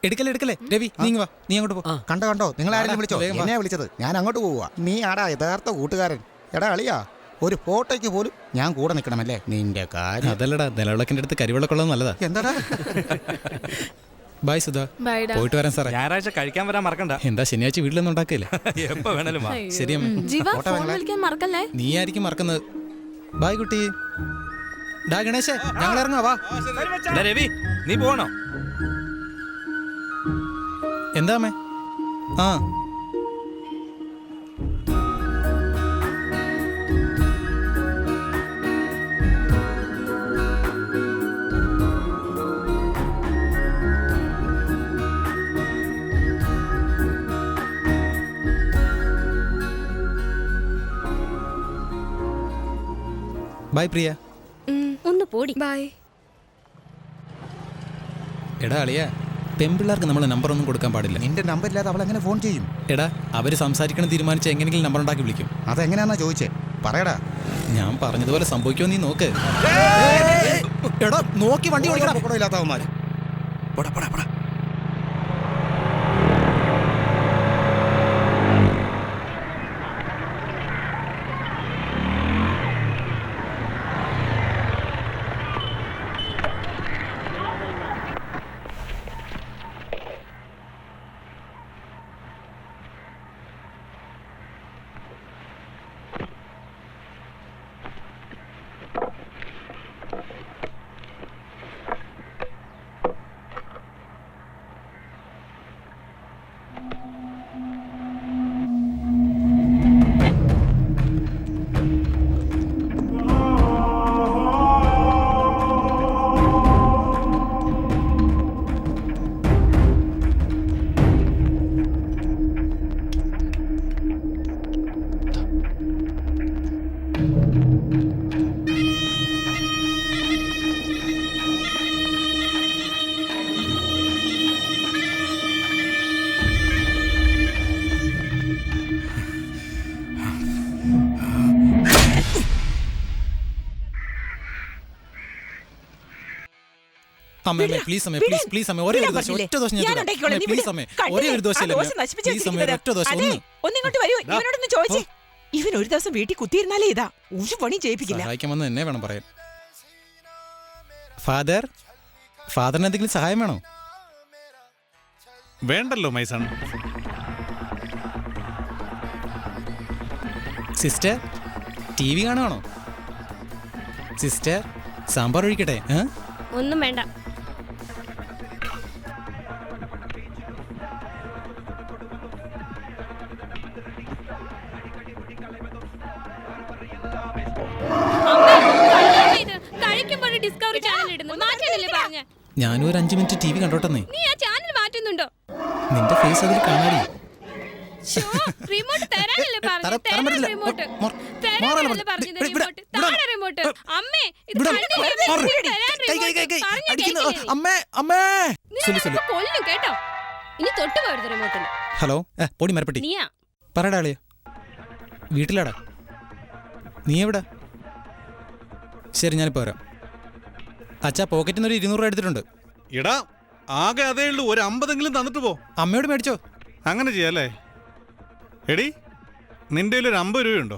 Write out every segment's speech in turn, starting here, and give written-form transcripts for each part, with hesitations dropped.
എടുക്കല്ലേ രവി നീ വാ, നീ അങ്ങോട്ട് പോ. കണ്ടോ നിങ്ങൾ ആരെങ്കിലും വിളിച്ചോ? വേഗം വാ. എന്നെ വിളിച്ചത്, ഞാൻ അങ്ങോട്ട് പോവുക. നീ ആടാ യഥാർത്ഥ കൂട്ടുകാരൻ. എടാ അളിയാ, ഒരു ഫോട്ടോയ്ക്ക് പോലും ഞാൻ കൂടെ നിൽക്കണമല്ലേ? നിന്റെ കാര്യം അതല്ലടാ, നിലവിളക്കിന്റെ അടുത്ത് കരിവിളക്കുള്ളത് നല്ലതാ. എന്താടാ? ബൈ സുധാ, പോയിട്ട് വരാൻ സാറേ. ഞായറാഴ്ച കഴിക്കാൻ വരാൻ മറക്കണ്ട. എന്താ ശനിയാഴ്ച വീട്ടിലൊന്നും ഉണ്ടാക്കില്ല? എപ്പോ വേണേലും വാ. ശരി അമ്മ. ജീവ ഫോൺ വിളിക്കാൻ മറക്കല്ലേ. നീ ആയിരിക്കും മറക്കുന്നത്. ബൈ കുട്ടി. ഡാ ഗണേശേ, ഞങ്ങൾ ഇറങ്ങാ വാ. എടാ രവി, നീ പോകണോ? എന്താ അമ്മേ? ആ ബൈ പ്രിയ. ഒന്ന് പോടി. ബൈ. എടാ അളിയാ, പെൺപിള്ളേർക്ക് നമ്മൾ നമ്പർ ഒന്നും കൊടുക്കാൻ പാടില്ല. നിന്റെ നമ്പർ ഇല്ലാതെ അവൾ എങ്ങനെ ഫോൺ ചെയ്യും? എടാ, അവര് സംസാരിക്കണം തീരുമാനിച്ച എങ്ങനെയെങ്കിലും നമ്പർ ഉണ്ടാക്കി വിളിക്കും. അതെങ്ങനെയാന്നാ ചോദിച്ചേ? പറയടാ. ഞാൻ പറഞ്ഞതുപോലെ സംഭവിക്കുമോ നീ നോക്ക്. എടാ നോക്കി വണ്ടി ഓടിക്കണം. ഇല്ലാത്തവന്മാര് അമ്മേ പ്ലീസ് അമ്മേ, പ്ലീസ് അമ്മേ, ഒരേ ഒരു ദോശ, ഒറ്റ ദോശ ഞാൻ പ്ലീസ് അമ്മേ, ഒരേ ഒരു ദോശയല്ലേ പ്ലീസ് അമ്മേ, ഒറ്റ ദോശ ഒന്ന്. ഒന്നിങ്ങോട്ട് വരൂ, ഇവനോടൊന്ന് ചോദിച്ചേ. ഇവൻ ഒരു ദിവസം വീട്ടിൽ കുത്തിയിരുന്നാലേ ഇതാ ഒരു പണി ചെയ്യിപ്പിക്കില്ല. സഹായിക്കാമെന്ന് എന്നെ വേണം പറയാൻ. ഫാദറിന് എന്തെങ്കിലും സഹായം വേണോ? വേണ്ടല്ലോ മൈസൺ. സിസ്റ്റർ TV കാണുവാണോ? സിസ്റ്റർ സാമ്പാർ ഒഴിക്കട്ടെ? ഒന്നും വേണ്ട. ഡിസ്കവറി ചാനൽ ഇടുന്നു, മാറ്റാനല്ലേ പറഞ്ഞേ? ഞാനും ഒരു 5 മിനിറ്റ് TV കണ്ടോട്ടെന്നേ. നീ ആ ചാനൽ മാറ്റുന്നുണ്ടോ? നിന്റെ ഫേസ് അതിൽ കാണാടി. റിമോട്ട് തരാനല്ലേ പറഞ്ഞത്? റിമോട്ട് തരാനല്ലേ പറഞ്ഞത്? റിമോട്ട് താഴെ റിമോട്ട്. അമ്മേ ഇത് കൊല്ലും കേട്ടോ. ഇനി തൊട്ട് പോരുത് റിമോട്ടിൽ. ഹലോ, പൊടി മരപ്പെട്ടി. നീയാ പറയടാ അളിയ, വീട്ടിലാടാ? നീ എവിടെ? ശരി, ഞാനിപ്പോ വരാം. അച്ഛാ, പോക്കറ്റിൽ നിന്ന് ഒരു 200 രൂപ എടുത്തിട്ടുണ്ട്. എടാ, ആകെ അതേ ഉള്ളൂ, ഒരു 50 തന്നിട്ട് പോ. അമ്മയോട് മേടിച്ചോ? അങ്ങനെ ചെയ്യാല്ലേ? എടി, നിന്റെ കയ്യിൽ ഒരു 50 രൂപയുണ്ടോ?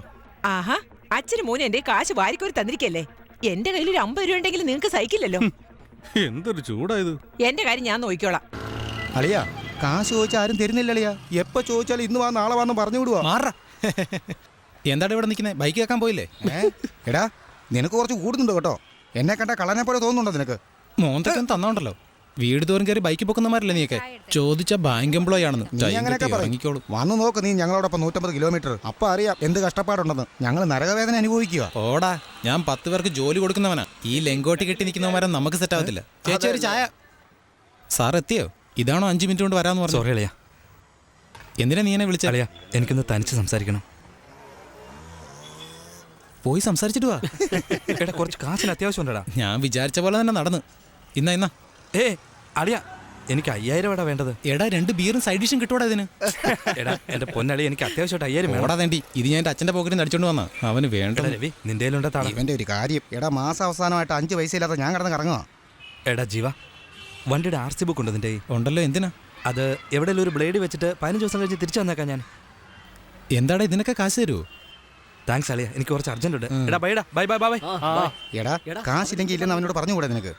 ആഹാ, അച്ഛന് മോനെ എന്റെ കാശ് വാരിക്കോരി തന്നിരിക്കല്ലേ. എന്റെ കയ്യിൽ ഒരു 50 രൂപ ഉണ്ടെങ്കിൽ നിങ്ങൾക്ക് സഹിക്കില്ലല്ലോ. എന്തൊരു ചൂടായത്. എന്റെ കാര്യം ഞാൻ നോക്കിക്കോളാം. അളിയാ, കാശ് ചോദിച്ചാൽ ആരും തരുന്നില്ല അളിയാ. എപ്പോ ചോദിച്ചാലും ഇന്ന് വാ നാളെ വാന്ന് പറഞ്ഞു വിടുവാ. മാറാ. എന്താണ് ഇവിടെ നിൽക്കുന്നത്? ബൈക്ക് കേൾക്കാൻ പോയില്ലേ? എടാ, നിനക്ക് കുറച്ച് കൂടുന്നുണ്ട് കേട്ടോ. എന്നെ കണ്ട കള്ളനെ പോലെ തോന്നുന്നുണ്ടോ നിനക്ക്? മോന്തൊക്കെ തന്നോണ്ടല്ലോ. വീട് തോറും കയറി ബൈക്ക് പൊക്കുന്നമാരല്ലേ നീയൊക്കെ? ചോദിച്ച ബാങ്ക് എംപ്ലോയി ആണെന്ന്. ഇറങ്ങിക്കോളൂ. വന്നു നോക്ക് നീ ഞങ്ങളോടൊപ്പം 150 കിലോമീറ്റർ. അപ്പൊ അറിയാം എന്ത് കഷ്ടപ്പാടുണ്ടെന്ന്. ഞങ്ങൾ നരകവേദന അനുഭവിക്കുക. ഓടാ, ഞാൻ 10 പേർക്ക് ജോലി കൊടുക്കുന്നവനാ. ഈ ലെങ്കോട്ടി കെട്ടി നിൽക്കുന്നവരെ നമുക്ക് സെറ്റ് ആവത്തില്ല. ചേച്ചി ഒരു ചായ. സാർ എത്തിയോ? ഇതാണോ 5 മിനിറ്റ് കൊണ്ട് വരാന്ന് പറഞ്ഞു? സോറി അളിയാ. എന്തിനാ നീ എന്നെ വിളിച്ച? അളിയാ, എനിക്കൊന്ന് തനിച്ച് സംസാരിക്കണം. പോയി സംസാരിച്ചിട്ട് വാ. എടാ, കുറച്ച് കാശിന് അത്യാവശ്യം ഉണ്ടടാ. ഞാൻ വിചാരിച്ച പോലെ തന്നെ നടന്ന്. ഇന്നാ അളിയാ, എനിക്ക് 5000 രൂപ വേണ്ടത്. എടാ, 2 ബീറും സൈഡ് ഡിഷും കിട്ടൂടാ ഇതിന്. എടാ, എന്റെ പൊന്നളി, എനിക്ക് അത്യാവശ്യമായിട്ട് 5000 വേണം. ഓടാ തേണ്ടി, ഇത് ഞാൻ എന്റെ അച്ഛന്റെ പോക്കറ്റിൽ അടിച്ചോണ്ട് വന്നാ. അവന് വേണ്ട. രവി, നിന്റെ ഇവന്റെ ഒരു കാര്യം. എടാ, മാസം അവസാനമായിട്ട് 5 പൈസ ഇല്ലാത്ത ഞാൻ കിടന്ന് കറങ്ങുക. എടാ ജീവ, വണ്ടിയുടെ RC ബുക്ക് ഉണ്ടോ നിന്റെ കയ്യിൽ? ഉണ്ടല്ലോ, എന്തിനാ? അത് എവിടെയെങ്കിലും ഒരു ബ്ലേഡ് വെച്ചിട്ട് 15 ദിവസം കഴിഞ്ഞ് തിരിച്ചു വന്നേക്കാം ഞാൻ. എന്താടാ ഇതിനൊക്കെ കാശ് തരുമോ? താങ്ക്സ് അളിയ, എനിക്ക് കുറച്ച് അർജന്റ് ഉണ്ട്. എടാ ബൈ ബൈ ബൈ ബൈ. എടാ കാശില്ലെങ്കിൽ ഇല്ലെന്ന് അവനോട് പറഞ്ഞുകൂടെ നിനക്ക്?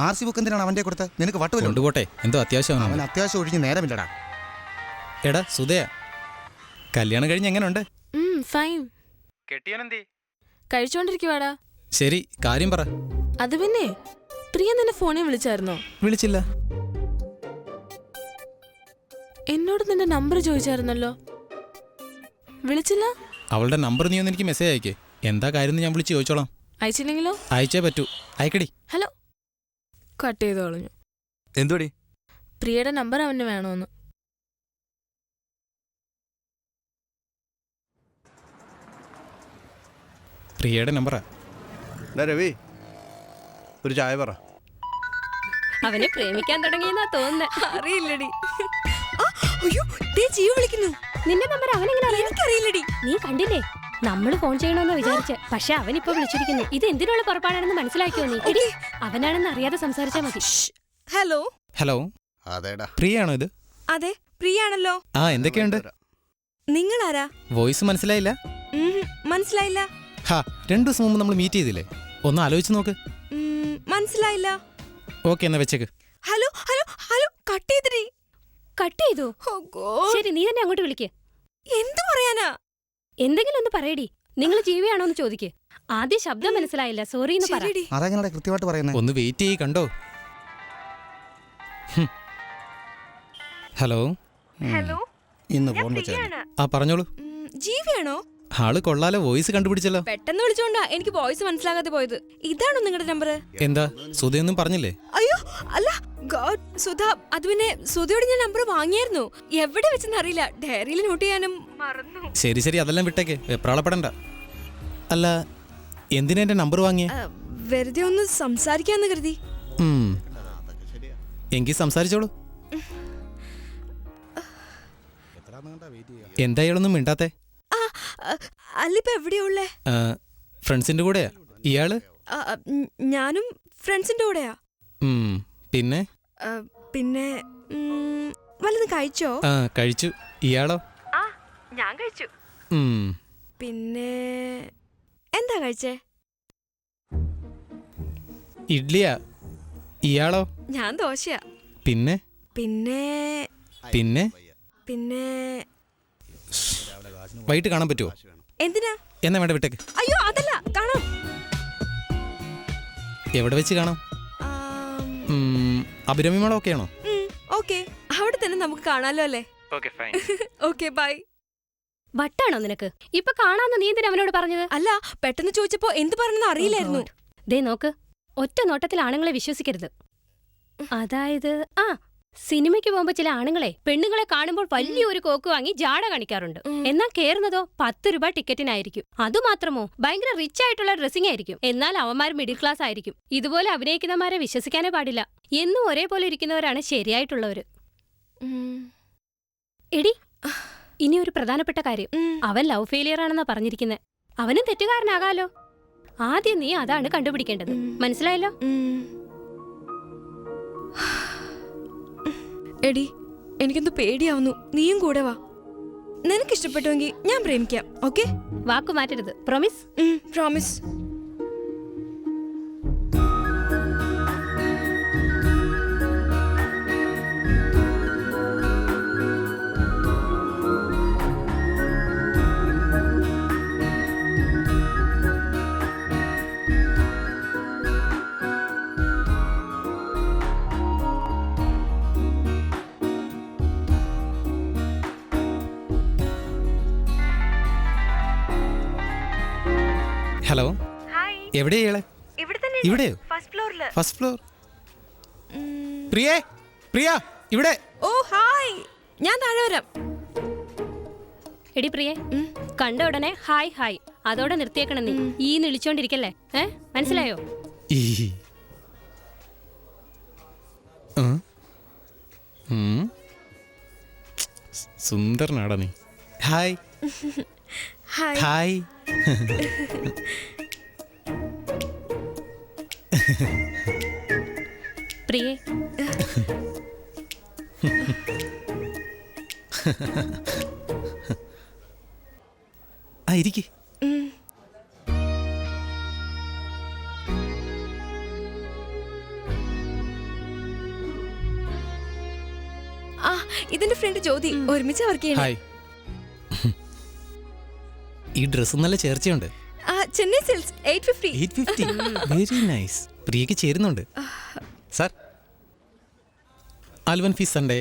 RC ബുക്ക് എന്തിനാണ് അവൻ്റെ കൊടുത്ത്? നിനക്ക് വട്ടുമല്ലോ. കൊണ്ടുപോട്ടെ, എന്തോ അത്യാവശ്യമാണ്. അവൻ അത്യാവശ്യം ഒഴിഞ്ഞ് നേരമില്ലടാ. എടാ സുധയ, കല്യാണം കഴിഞ്ഞ് എങ്ങനെയുണ്ട്? ഫൈൻ. കെട്ടിയോനെന്തേ? കഴിച്ചോണ്ടിരിക്കുവാടാ. ശരി, കാര്യം പറ. അത് പിന്നെ പ്രിയ നിന്നെ ഫോണിൽ വിളിച്ചായിരുന്നോ? വിളിച്ചില്ല. എന്നോട് നിന്റെ നമ്പർ ചോദിച്ചായിരുന്നല്ലോ. വിളിച്ചില്ല? അവളുടെ നമ്പർ നീ ഒന്ന് എനിക്ക് മെസ്സേജ് അയക്കേ. എന്താ കാര്യം ഞാൻ വിളിച്ച് ചോദിച്ചോളാം. അയച്ചില്ലെങ്കിലോ? അയച്ചേ പറ്റൂ. അയക്കടി. ഹലോ. കട്ട് ചെയ്ത് കളഞ്ഞു. എന്തുപടി? പ്രിയയുടെ നമ്പർ അവന് വേണോന്ന്. പ്രിയയുടെ നമ്പറാ. രവി, ഒരു ചായ പറ. അവനെ പ്രേമിക്കാൻ തുടങ്ങിയെന്നാ തോന്നുന്നത്. അറിയില്ലടി. അയ്യോ, ജീവ വിളിക്കുന്നു. നിന്റെ നമ്പർ അവനെങ്ങനെ അറിയാം? എനിക്കറിയില്ലടി. നീ കണ്ടില്ലേ? നമ്മള് ഫോൺ ചെയ്യണമെന്ന് വിചാരിച്ച്, പക്ഷെ അവനിപ്പോ വിളിച്ചിരിക്കുന്നു. ഇത് എന്തിനുള്ള പുറപ്പാടാണെന്ന് മനസ്സിലാക്കിയോ നീ? എടി, അവനാണെന്ന് അറിയാതെ സംസാരിച്ചാ മതി. ഹലോ. ഹലോ, അതേടാ. പ്രിയയാണോ ഇത്? അതെ, പ്രിയാണല്ലോ. ആ, എന്തൊക്കെയുണ്ട്? നിങ്ങളാരാ? വോയിസ് മനസ്സിലായില്ല? മനസ്സിലായില്ല. ഹാ, 2 ദിവസം മുമ്പ് നമ്മൾ മീറ്റ് ചെയ്തില്ലേ? ഒന്ന് ആലോചിച്ച് നോക്ക്. മനസ്സിലായില്ല. ഓക്കെ, എന്നാ വെച്ചേക്ക്. Hello hello hello. കട്ട് ചെയ്തിരി. കട്ട് ചെയ്തു. ശരി, നീ തന്നെ അങ്ങോട്ട് വിളിക്ക്. എന്തു പറയാനാ? എന്തെങ്കിലും ഒന്ന് പറയടി. നിങ്ങൾ ജീവിയാണോ എന്ന് ചോദിക്ക്. ആദ്യം ശബ്ദം മനസ്സിലായില്ല, സോറി എന്ന് പറ. അതെങ്ങനെ കൃത്യമായിട്ട് പറയുന്നത്? ഒന്ന് വെയിറ്റ് ചെയ്യ്, കണ്ടോ? ഹലോ. ഹലോ. ഇന്ന് ഫോൺ വെച്ചാൽ ആ, പറഞ്ഞോളൂ. ജീവിയാണോ? ആള് കൊള്ളാലോ, വോയിസ് കണ്ടുപിടിച്ചല്ലോ. പെട്ടെന്ന് വിളിച്ചോണ്ടാ എനിക്ക് വോയിസ് മനസ്സിലാകാതെ പോയത്. ഇതാണോ നിങ്ങളുടെ നമ്പർ? എന്താ, സുധയൊന്നും പറഞ്ഞില്ലേ? അയ്യോ അല്ല, ഗോഡ്, സുധ. അത് പിന്നെ സുധയോട് ഞാൻ നമ്പർ വാങ്ങിയായിരുന്നു. എവിടെ വെച്ചെന്ന് അറിയില്ല. ഡയറിയിൽ നോട്ട് ചെയ്യാനും മറന്നു. ശരി ശരി, അതെല്ലാം വിട്ടേക്ക്, വെപ്രാളപ്പെടണ്ട. അല്ല, എന്തിനാ എന്റെ നമ്പർ വാങ്ങിയേ? വെറുതെ ഒന്ന് സംസാരിക്കാന്ന് കരുതി. എങ്കിൽ സംസാരിച്ചോളൂ. എന്താ ഇയാളൊന്നും മിണ്ടാത്തെ? അല്ലിപ്പോ എവിടെയാ ഉള്ളേ? ഫ്രണ്ട്സിന്റെ കൂടെയാ. ഇയാള്? ഞാനും ഫ്രണ്ട്സിന്റെ കൂടെയാ. പിന്നെ പിന്നെ വല്ലതും കഴിച്ചോ? ആ, കഴിച്ചു. ഇയാളോ? ആ, ഞാൻ കഴിച്ചു. പിന്നെ എന്താ കഴിച്ചേ? ഇഡ്ലിയാ. ഇയാളോ? ഞാൻ ദോശയാ. പിന്നെ പിന്നെ പിന്നെ പിന്നെ വൈകിട്ട് കാണാൻ പറ്റുമോ? എന്തിനാ? എന്നാ വേണ്ട, വിട്ടേക്ക്. അയ്യോ അതല്ല, കാണാം. എവിടെ വെച്ച് കാണാം? അഭിരാമിമേളം ഒക്കെ ആണോ? ഓക്കെ, അവിടെ തന്നെ നമുക്ക് കാണാലോ അല്ലേ? Okay, by. വട്ടാണോ നിനക്ക്? ഇപ്പൊ കാണാന്ന് നീ എന്തിനാ അവനോട് പറഞ്ഞത്? അല്ല, പെട്ടെന്ന് ചോദിച്ചപ്പോ എന്ത് പറഞ്ഞെന്ന് അറിയില്ലായിരുന്നു. ദേ നോക്ക്, ഒറ്റ നോട്ടത്തിൽ ആണുങ്ങളെ വിശ്വസിക്കരുത്. അതായത് സിനിമയ്ക്ക് പോകുമ്പോ ചില ആണുങ്ങളെ പെണ്ണുങ്ങളെ കാണുമ്പോൾ വലിയൊരു കോക്ക് വാങ്ങി ജാട കാണിക്കാറുണ്ട്. എന്നാൽ കേറുന്നതോ 10 രൂപ ടിക്കറ്റിനായിരിക്കും. അതുമാത്രമോ ഭയങ്കര റിച്ച് ആയിട്ടുള്ള ഡ്രസ്സിംഗ് ആയിരിക്കും. എന്നാൽ അവന്മാർ മിഡിൽ ക്ലാസ് ആയിരിക്കും. ഇതുപോലെ അഭിനയിക്കുന്നവരെ വിശ്വസിക്കാനേ പാടില്ല. എന്നും ഒരേപോലെ ഇരിക്കുന്നവരാണ് ശരിയായിട്ടുള്ളവര്. എടി, ഇനി ഒരു പ്രധാനപ്പെട്ട കാര്യം. അവൻ ലവ് ഫെയിലിയർ ആണെന്നാ പറഞ്ഞിരിക്കുന്നത്. അവനും തെറ്റുകാരനാകാലോ. ആദ്യം നീ അതാണ് കണ്ടുപിടിക്കേണ്ടത്. മനസ്സിലായല്ലോ? എടി, എനിക്കെന്തോ പേടിയാവുന്നു. നീയും കൂടെ വാ. നിനക്കിഷ്ടപ്പെട്ടുവെങ്കിൽ ഞാൻ പ്രേമിക്കാം. ഓക്കെ? വാക്കു മാറ്റരുത്. പ്രോമിസ്? പ്രോമിസ്. ഹലോ. എവിടെയാ ഇയാളെ? ഇവിടെയോ? First floor. പ്രിയേ, പ്രിയ, ഇവിടെ. ഓ ഹായ്, ഞാൻ താഴെ വരാം. എടി പ്രിയേ, കണ്ട ഉടനെ ഹായ് ഹായ് അതോടെ നിർത്തിയേക്കണം നീ. ഈ വിളിച്ചോണ്ടിരിക്കല്ലേ? മനസ്സിലായോ? സുന്ദരനാടാ നീ. Hi hi. പ്രിയേ, ആ ഇരിക്ക്. ആ ഇതെന്റെ ഫ്രണ്ട് ജ്യോതി, ഒരുമിച്ച് വർക്ക് ചെയ്യണേ. ഹായ്. ഈ ഡ്രസ് നല്ല ചേർച്ചയുണ്ട്. ആ ചെന്നൈ സെയിൽസ് 850. 850. Very nice. പ്രിയക്ക് ചേരുന്നുണ്ട്. സാർ ആൽവൻ ഫീസ് sundae,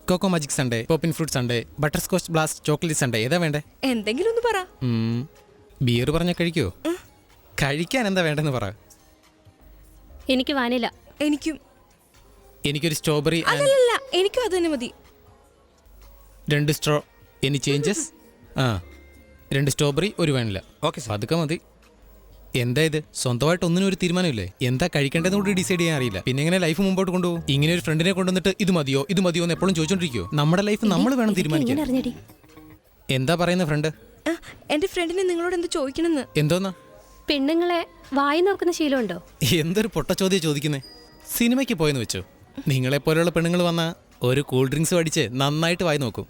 coco magic sundae, poppin fruit sundae, butterscotch blast chocolate sundae, ഏതാ വേണ്ടേ? എന്തെങ്കിലും ഒന്ന് പറ. ബിയർ പറഞ്ഞാൽ കഴിക്കുമോ? കഴിക്കാൻ എന്താ വേണ്ടെന്ന് പറ. എനിക്ക് വാനില. എനിക്കും. എനിക്കൊരു സ്ട്രോബെറി അല്ലല്ല, എനിക്കും അത് തന്നെ മതി. 2 സ്ട്രോ. Any changes? ആ 2 സ്ട്രോബെറി, 1 വാനില. Okay sir. അതൊക്കെ മതി. എന്താ ഇത്? സ്വന്തമായിട്ട് ഒന്നിനും ഒരു തീരുമാനമില്ലേ? എന്താ കഴിക്കേണ്ടതെന്ന് കൂടി ഡിസൈഡ് ചെയ്യാൻ അറിയില്ല. പിന്നെ എങ്ങനെ ലൈഫ് മുമ്പോട്ട് കൊണ്ടുപോകും? ഇങ്ങനെ ഒരു ഫ്രണ്ടിനെ കൊണ്ടുവന്നിട്ട് ഇത് മതിയോ എന്ന് എപ്പോഴും ചോദിച്ചോണ്ടിരിക്കുവോ? നമ്മുടെ ലൈഫ് നമ്മൾ വേണം തീരുമാനിക്കാൻ. എങ്ങനെ അറിഞ്ഞടി? എന്താ പറയുന്ന ഫ്രണ്ട്? എന്റെ ഫ്രണ്ടിനെ നിങ്ങളോട് എന്ത് ചോദിക്കണമെന്ന്. എന്തോന്നാ? പെണ്ണുങ്ങളെ വായി നോക്കുന്ന ശീലമുണ്ടോ? എന്തൊരു പൊട്ട ചോദ്യം ചോദിക്കുന്നേ. സിനിമയ്ക്ക് പോയെന്ന് വെച്ചോ, നിങ്ങളെപ്പോലെയുള്ള പെണ്ണുങ്ങൾ വന്ന ഒരു കൂൾ ഡ്രിങ്ക്സ് അടിച്ച് നന്നായിട്ട് വായി നോക്കും.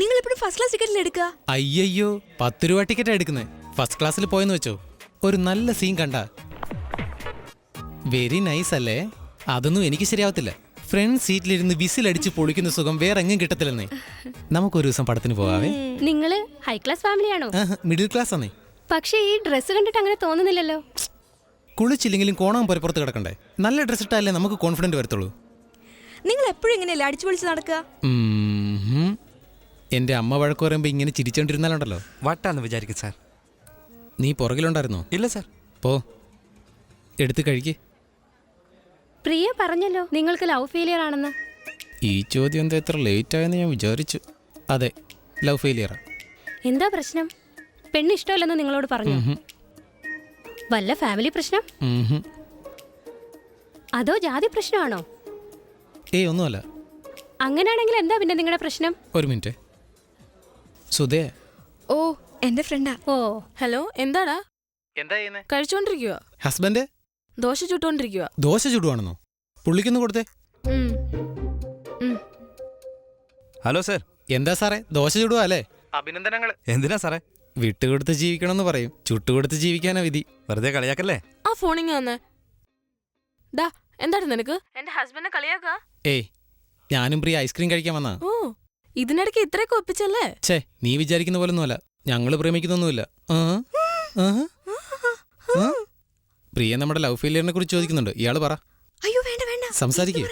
നിങ്ങൾ എപ്പോഴും ഫസ്റ്റ് ക്ലാസ് ടിക്കറ്റിൽ എടുക്കുക. അയ്യോ, 10 രൂപ ടിക്കറ്റാണ് എടുക്കുന്നത്. ഫസ്റ്റ് ക്ലാസ്സിൽ പോയെന്ന് വെച്ചോ, ഒരു നല്ല സീൻ കണ്ട വെരി നൈസ് അല്ലേ? അതൊന്നും എനിക്ക് ശരിയാവത്തില്ല. ഫ്രണ്ട് സീറ്റിലിരുന്ന് വിസിലടിച്ച് പൊളിക്കുന്ന സുഖം വേറെ എങ്ങും കിട്ടത്തില്ലെന്നേ. നമുക്കൊരു ദിവസം പടത്തിന് പോകാവേ. നിങ്ങള് ഹൈ ക്ലാസ് ഫാമിലിയാണോ? മിഡിൽ ക്ലാസ് ആണേ. പക്ഷേ ഈ ഡ്രസ്സ് കണ്ടിട്ട് അങ്ങനെ തോന്നുന്നില്ലല്ലോ. കുളിച്ചില്ലെങ്കിലും കോണാൻ പുറത്ത് കിടക്കണ്ടേ? നല്ല ഡ്രസ് ഇട്ടാലേ നമുക്ക് കോൺഫിഡന്റ് വരത്തുള്ളൂ. നിങ്ങൾ എപ്പോഴും ഇങ്ങനെയല്ലേ അടിച്ചു പൊളിച്ച് നടക്കുക? എന്റെ അമ്മ വഴക്ക് പറയുമ്പോ ഇങ്ങനെ ചിരിച്ചോണ്ടിരുന്നാലുണ്ടല്ലോ. വട്ടാന്ന് വിചാരിക്കും സാർ. നീ പുറകിലുണ്ടായിരുന്നോ? ഇല്ല സാർ. പോ, എടുത്ത് കഴിക്ക്. പ്രിയ പറഞ്ഞല്ലോ നിങ്ങൾക്ക് ലവ് ഫെയിലിയർ ആണെന്ന്. ഈ ചോദ്യം എന്താ ഇത്ര ലേറ്റ് ആയെന്ന് ഞാൻ വിചാരിച്ചു. അതെ, ലവ് ഫെയിലിയറാ. എന്താ പ്രശ്നം? പെണ്ണ് ഇഷ്ടമല്ലെന്ന് നിങ്ങളോട് പറഞ്ഞു? വല്ല ഫാമിലി പ്രശ്നം? അതോ ജാതി പ്രശ്നമാണോ? ഏയ് ഒന്നുമല്ല. അങ്ങനെയാണെങ്കിൽ എന്താ പിന്നെ നിങ്ങളുടെ പ്രശ്നം? ഒരു മിനിറ്റ്. സുധേ. ഓ എന്റെ ഫ്രണ്ടാ. ഓ ഹലോ, എന്താടാ? എന്താ ചെയ്യുന്നേ? കഴിച്ചോണ്ടിരിക്കുക. ഹസ്ബൻഡ് ദോശ ചുട്ടോണ്ടിരിക്കുക. ദോശ ചുടുവാണെന്നോ? പുള്ളിക്കൊന്ന് കൊടുത്തേ. Hello sir. എന്താ സാറേ, ദോശ ചുടുവാ അല്ലേ? അഭിനന്ദനങ്ങൾ. എന്തിനാ സാറേ? വിട്ടുകൊടുത്ത് ജീവിക്കണമെന്ന് പറയും, ചുട്ടുകൊടുത്ത് ജീവിക്കാനാ വിധി. വെറുതെ കളിയാക്കല്ലേ? ആ ഫോണിങ് വന്നേ. ഡാ, എന്താണ് നിനക്ക്? എന്റെ ഹസ്ബൻഡിനെ കളിയാക്കാ? ഏയ്, ഞാനും പ്രിയ ഐസ്ക്രീം കഴിക്കാൻ വന്നാ. ഓ, ഇതിനിടയ്ക്ക് ഇത്രയൊക്കെ ഒപ്പിച്ചല്ലേ? ഛേ, നീ വിചാരിക്കുന്ന പോലൊന്നുമല്ല. ഞങ്ങള് പ്രേമിക്കുന്നൊന്നുമില്ല. പ്രിയ നമ്മുടെ ലവ് ഫെയിലിയറിനെ കുറിച്ച് ചോദിക്കുന്നുണ്ട്. ഇയാള് പറ. അയ്യോ വേണ്ട വേണ്ട, സംസാരിക്കേ,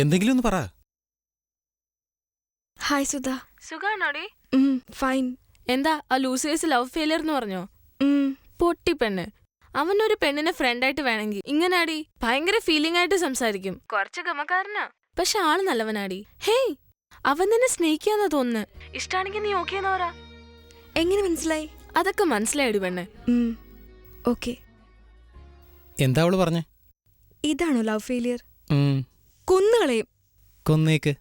എന്തെങ്കിലും ഒന്ന് പറ. ഹായ് സുധ. സുഖാണോടി? ഫൈൻ. എന്താ ആ ലൂസിയേഴ്സ് ലവ് ഫെയിലിയർ എന്ന് പറഞ്ഞോ? പൊട്ടി പെണ്ണ്. അവനൊരു പെണ്ണിനെ ഫ്രണ്ടായിട്ട് വേണമെങ്കിൽ ഇങ്ങനാടി ഭയങ്കര ഫീലിംഗ് ആയിട്ട് സംസാരിക്കും. കുറച്ച് ഗമക്കാരനാ, പക്ഷെ ആള് നല്ലവനാടി. ഹേയ്, അവൻ നിന്നെ സ്നേഹിക്കാന്നാ തോന്നുന്നു. ഇഷ്ടാണെങ്കിൽ നീ ഓക്കേന്ന് പറ. എങ്ങനെ മനസ്സിലായി? അതൊക്കെ മനസ്സിലായിടി പെണ്ണ്. ഓക്കെ. എന്താ അവള് പറഞ്ഞേ? ഇതാണോ ലവ് ഫെയിലിയർ? കൊന്നുകളയും. കൊന്നേക്ക്.